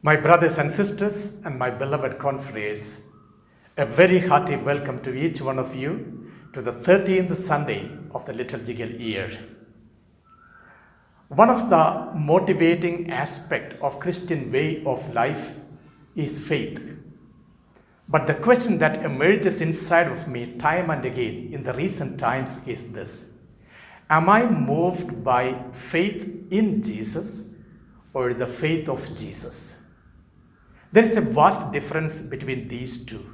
My brothers and sisters and my beloved confreres, a very hearty welcome to each one of you to the 13th Sunday of the liturgical year. One of the motivating aspects of Christian way of life is faith. But the question that emerges inside of me time and again in the recent times is this: am I moved by faith in Jesus or the faith of Jesus? There is a vast difference between these two,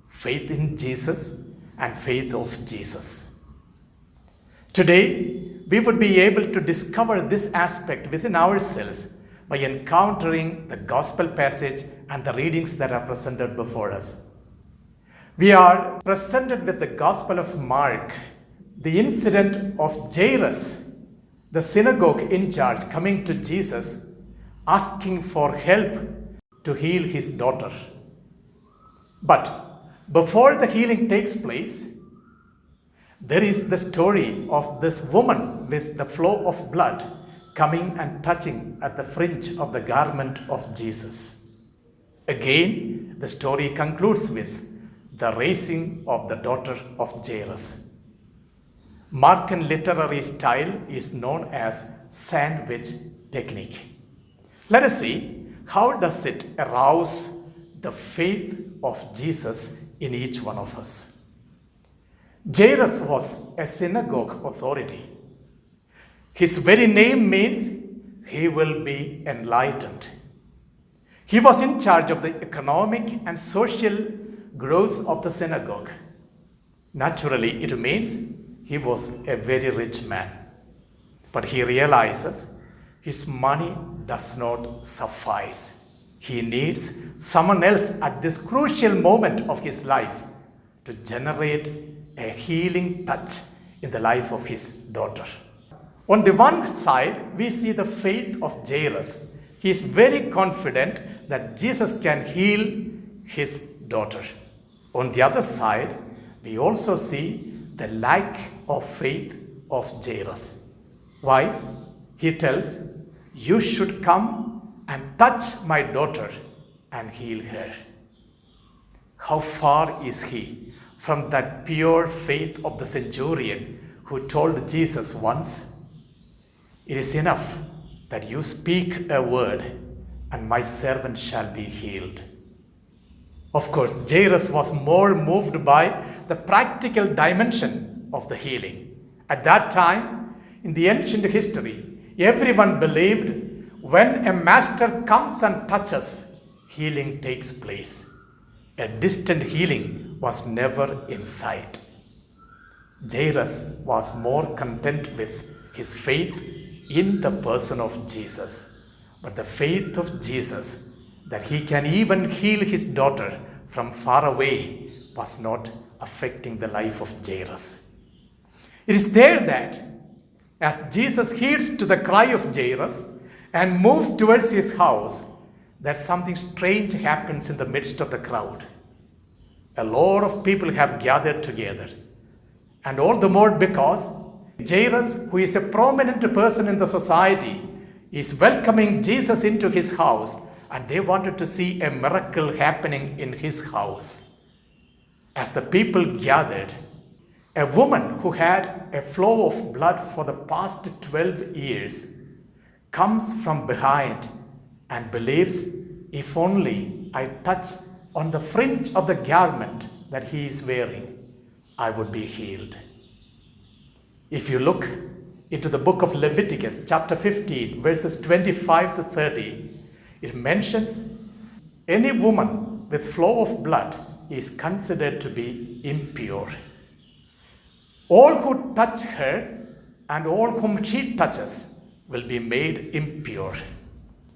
faith in Jesus and faith of Jesus. Today, we would be able to discover this aspect within ourselves by encountering the gospel passage and the readings that are presented before us. We are presented with the Gospel of Mark, the incident of Jairus, the synagogue in charge, coming to Jesus, asking for help to heal his daughter. But before the healing takes place, there is the story of this woman with the flow of blood coming and touching at the fringe of the garment of Jesus. Again, the story concludes with the raising of the daughter of Jairus. Markan literary style is known as sandwich technique. Let us see how does it arouse the faith of Jesus in each one of us. Jairus was a synagogue authority. His very name means he will be enlightened. He was in charge of the economic and social growth of the synagogue. Naturally, it means he was a very rich man. But he realizes his money does not suffice. He needs someone else at this crucial moment of his life to generate a healing touch in the life of his daughter. On the one side, we see the faith of Jairus. He is very confident that Jesus can heal his daughter. On the other side, we also see the lack of faith of Jairus. Why? He tells, "You should come and touch my daughter and heal her." How far is he from that pure faith of the centurion who told Jesus once, "It is enough that you speak a word and my servant shall be healed"? Of course, Jairus was more moved by the practical dimension of the healing. At that time, in the ancient history, everyone believed when a master comes and touches, healing takes place. A distant healing was never in sight. Jairus was more content with his faith in the person of Jesus. But the faith of Jesus that he can even heal his daughter from far away was not affecting the life of Jairus. It is there that as Jesus heeds to the cry of Jairus and moves towards his house, that something strange happens in the midst of the crowd. A lot of people have gathered together, and all the more because Jairus, who is a prominent person in the society, is welcoming Jesus into his house, and they wanted to see a miracle happening in his house. As the people gathered, a woman who had a flow of blood for the past 12 years comes from behind and believes, "If only I touch on the fringe of the garment that he is wearing, I would be healed." If you look into the book of Leviticus, chapter 15, verses 25 to 30, it mentions any woman with flow of blood is considered to be impure. All who touch her and all whom she touches will be made impure.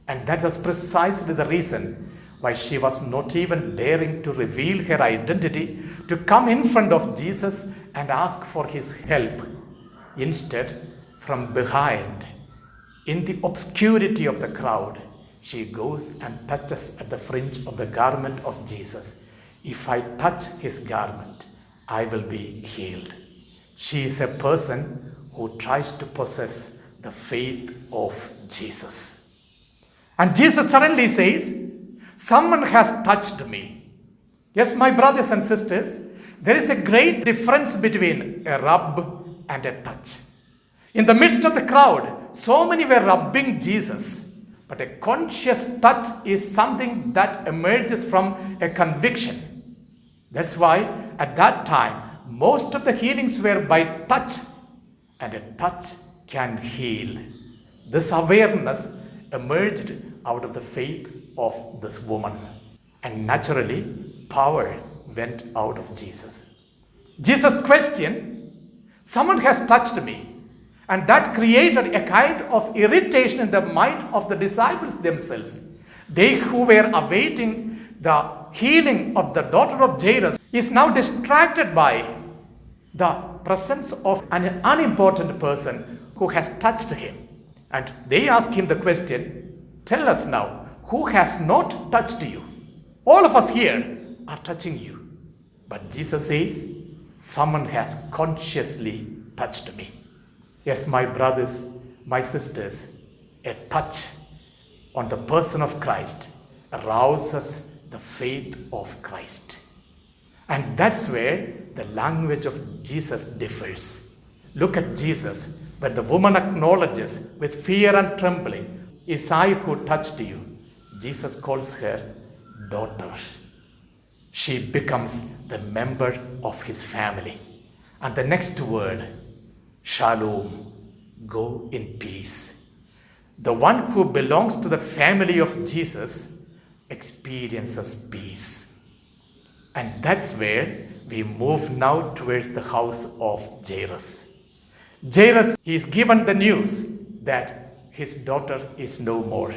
And that was precisely the reason why she was not even daring to reveal her identity, to come in front of Jesus and ask for his help. Instead, from behind, in the obscurity of the crowd, she goes and touches at the fringe of the garment of Jesus. "If I touch his garment, I will be healed." She is a person who tries to possess the faith of Jesus. And Jesus suddenly says, Someone has touched me. Yes, my brothers and sisters, there is a great difference between a rub and a touch. In the midst of the crowd, so many were rubbing Jesus. But a conscious touch is something that emerges from a conviction. That's why at that time, most of the healings were by touch, and a touch can heal. This awareness emerged out of the faith of this woman, and naturally, power went out of Jesus. Jesus questioned, someone has touched me. And that created a kind of irritation in the mind of the disciples themselves. They who were awaiting the healing of the daughter of Jairus is now distracted by the presence of an unimportant person who has touched him. And they ask him the question, tell us now, who has not touched you? All of us here are touching you. But Jesus says, someone has consciously touched me. Yes, my brothers, my sisters, a touch on the person of Christ arouses the faith of Christ. And that's where the language of Jesus differs. Look at Jesus. When the woman acknowledges with fear and trembling, "It's I who touched you," Jesus calls her daughter. She becomes the member of his family. And the next word, Shalom, go in peace. The one who belongs to the family of Jesus experiences peace. And that's where we move now towards the house of Jairus. Jairus is given the news that his daughter is no more.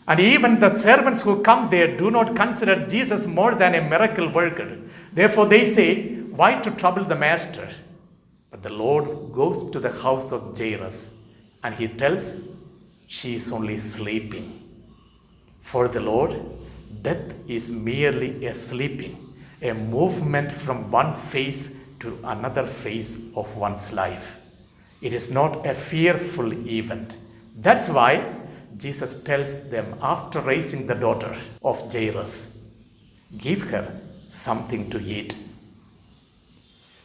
And even the servants who come there do not consider Jesus more than a miracle worker. Therefore they say, why to trouble the master? But the Lord goes to the house of Jairus and he tells, she is only sleeping. For the Lord, death is merely a sleeping, a movement from one phase to another phase of one's life. It is not a fearful event. That's why Jesus tells them after raising the daughter of Jairus, give her something to eat.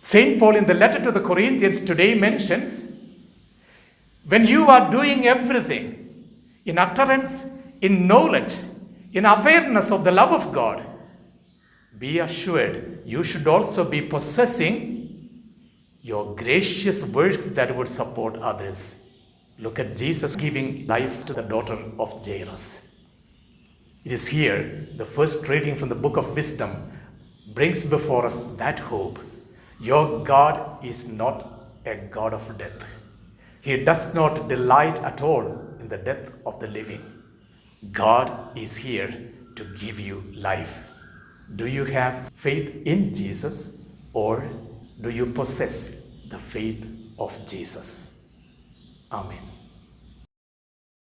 St. Paul in the letter to the Corinthians today mentions, when you are doing everything in utterance, in knowledge, in awareness of the love of God, be assured you should also be possessing your gracious works that would support others. Look at Jesus giving life to the daughter of Jairus. It is here the first reading from the book of wisdom brings before us that hope. Your God is not a God of death. He does not delight at all in the death of the living. God is here to give you life. Do you have faith in Jesus, or do you possess the faith of Jesus? Amen.